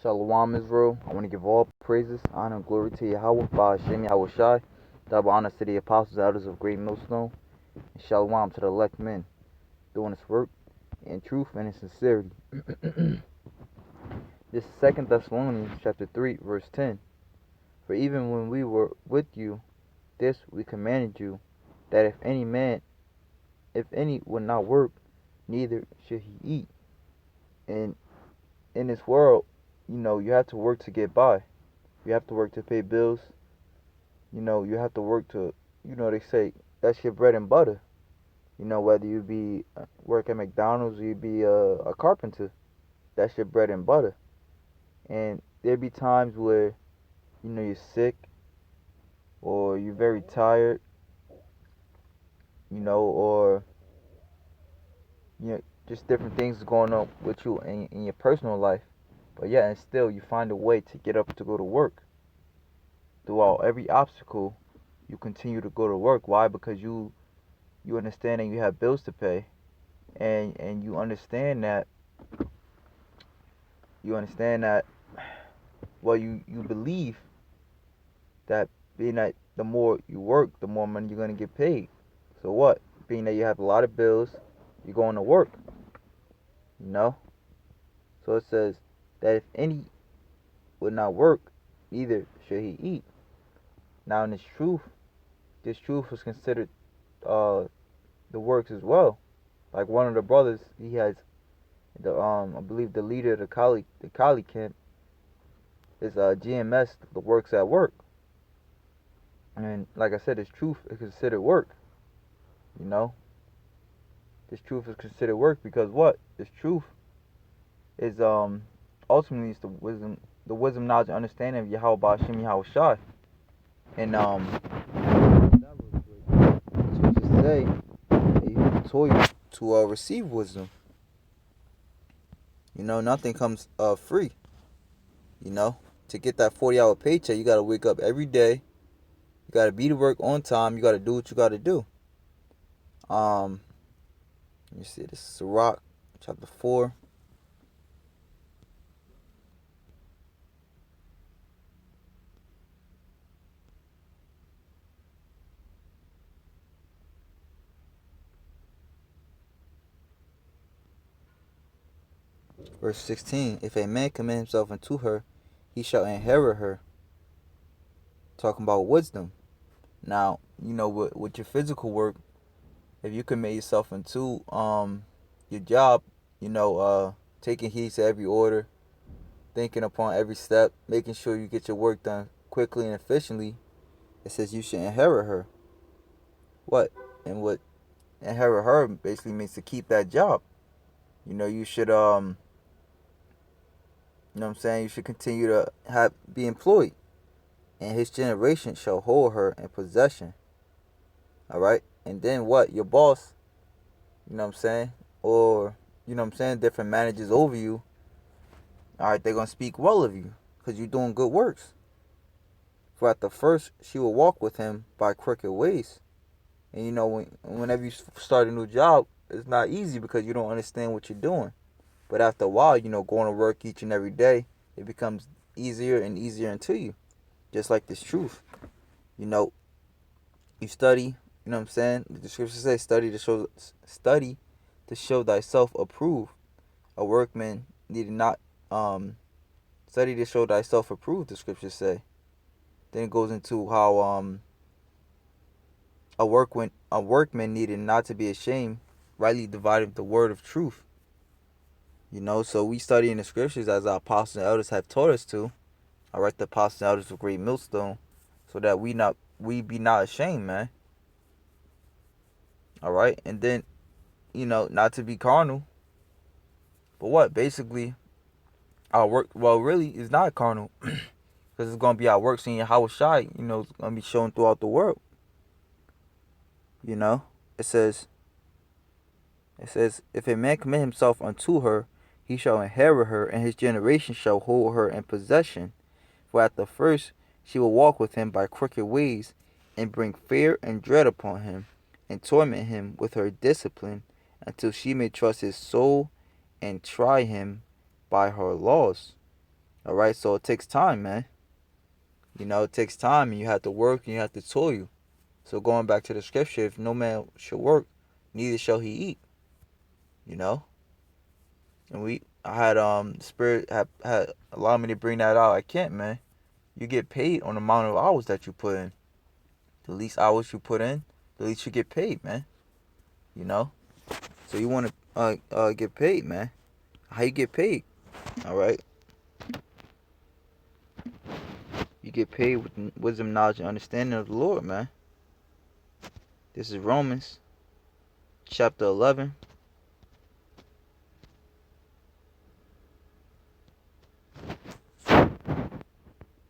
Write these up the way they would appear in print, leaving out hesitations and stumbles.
Shalom Israel. I want to give all praises, honor, and glory to Yahweh, Ba'ashem Yahweh Shai. Double honor to the apostles, elders of Great Millstone. And shalom to the elect men doing this work in truth and in sincerity. This is 2 Thessalonians chapter 3, verse 10. For even when we were with you, this we commanded you, that if any would not work, neither should he eat. And in this world, you have to work to get by. You have to work to pay bills. You have to work to, they say that's your bread and butter. Whether you be work at McDonald's or you be a carpenter, that's your bread and butter. And there be times where, you're sick or you're very tired, or just different things going on with you in your personal life. But yeah, and still you find a way to get up to go to work. Throughout every obstacle, you continue to go to work. Why? Because you understand that you have bills to pay, and you understand that well, you believe that being that the more you work, the more money you're gonna get paid. So what? Being that you have a lot of bills, you're going to work. You know. So it says that if any would not work, neither should he eat. Now in this truth was considered uh the works as well. Like one of the brothers, he has the I believe the leader of the Kali camp is GMS, the works at work. And like I said, this truth is considered work. You know, this truth is considered work because what? This truth is ultimately it's the wisdom, knowledge, and understanding of Yahweh Ba'ashem Yahweh Shai. And to just say that you told you to receive wisdom. Nothing comes free. To get that 40-hour paycheck, you gotta wake up every day. You gotta be to work on time. You gotta do what you gotta do. Um, Let me see. This is Sirach, chapter 4. Verse 16. If a man commit himself unto her, he shall inherit her. Talking about wisdom. Now, with your physical work, if you commit yourself into your job, taking heed to every order, thinking upon every step, making sure you get your work done quickly and efficiently, it says you should inherit her. What? And what inherit her basically means to keep that job. You should what I'm saying, you should continue to be employed, and his generation shall hold her in possession. All right? And then what? Your boss, what I'm saying? Or, what I'm saying, different managers over you, all right, they're going to speak well of you because you're doing good works. For at the first, she will walk with him by crooked ways. And whenever you start a new job, it's not easy because you don't understand what you're doing. But after a while, going to work each and every day, it becomes easier and easier into you. Just like this truth. You study, what I'm saying? The scripture says, study to show thyself approved. A workman needed not study to show thyself approved, the scriptures say. Then it goes into how a workman needed not to be ashamed, rightly dividing the word of truth. So we study in the scriptures as our apostles and elders have taught us to. I write the apostles and elders of Great Millstone, so that we be not ashamed, man. All right, and then not to be carnal, but what basically our work. Well, really, it's not carnal, because it's gonna be our work seeing Yahweh Shai. It's gonna be shown throughout the world. You know, it says, if a man commit himself unto her, he shall inherit her, and his generation shall hold her in possession. For at the first she will walk with him by crooked ways, and bring fear and dread upon him, and torment him with her discipline, until she may trust his soul and try him by her laws. All right, so it takes time, man. It takes time, and you have to work, and you have to toil. So going back to the scripture, if no man shall work, neither shall he eat. You know, and I had spirit had allowed me to bring that out. I can't, man. You get paid on the amount of hours that you put in. The least hours you put in, the least you get paid, man. You know, so you want to get paid, man. How you get paid? All right, you get paid with wisdom, knowledge, and understanding of the Lord, man. This is Romans chapter 11,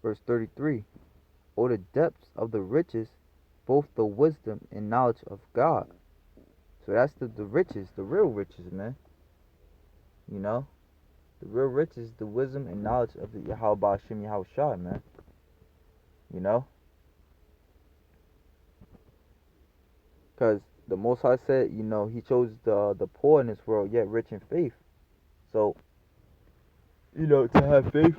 verse 33. Oh, the depths of the riches, both the wisdom and knowledge of God. So that's the riches, the real riches, man. You know, the real riches, the wisdom and knowledge of the Yahweh Hashem Yahushua, man. You know, because the Most High said, He chose the poor in this world, yet rich in faith. So, to have faith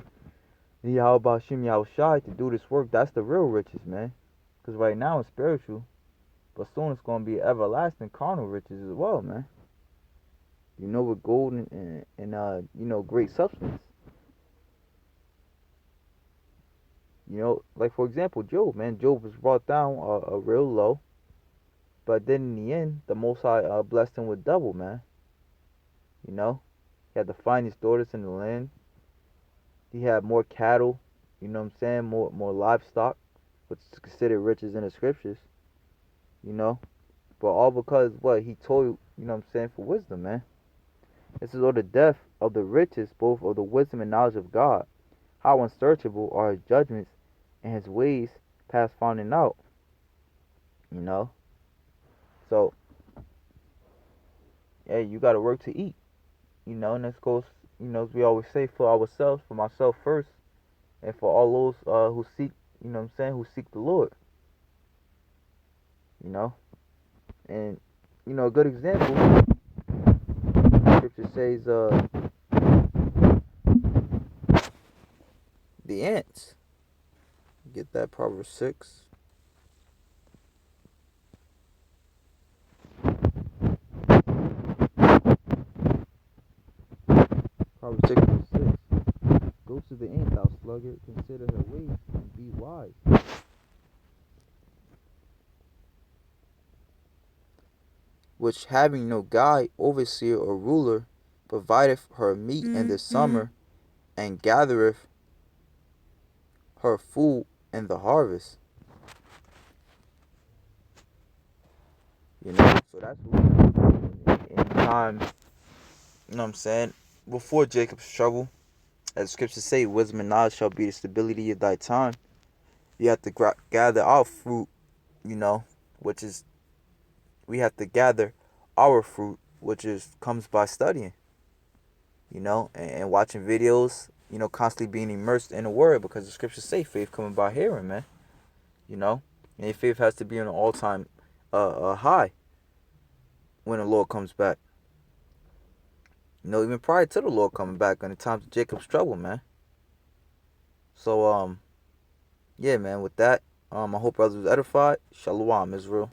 in Yahweh Hashem Yahushua to do this work, that's the real riches, man. Because right now it's spiritual, but soon it's going to be everlasting carnal riches as well, man. With gold and great substance. Like for example, Job, man. Job was brought down a real low, but then in the end, the Most High blessed him with double, man. He had the finest daughters in the land. He had more cattle, you know what I'm saying? More livestock, which is considered riches in the scriptures, you know. But all because what he told you know what I'm saying, for wisdom, man. This is all the depth of the riches, both of the wisdom and knowledge of God. How unsearchable are his judgments and his ways past finding out. You know? So, hey, you gotta work to eat. And this goes, as we always say, for ourselves, for myself first, and for all those who seek, who seek the Lord. You know? And, a good example, scripture says, the ants. Get that, Proverbs 6. Proverbs 6 verse 6. Go to the ant, thou sluggard, consider her ways, and be wise. Which having no guide, overseer, or ruler, provideth her meat in the summer, and gathereth her food in the harvest. So that's what in time, you know what I'm saying, before Jacob's trouble, as the scriptures say, wisdom and knowledge shall be the stability of thy time. You have to gather our fruit, which is, we have to gather our fruit, which comes by studying, and watching videos, constantly being immersed in the word, because the scriptures say faith coming by hearing, man. And your faith has to be on an all-time high when the Lord comes back. Even prior to the Lord coming back, in the times of Jacob's trouble, man. So, yeah, man, with that, I hope brothers was edified. Shalom, Israel.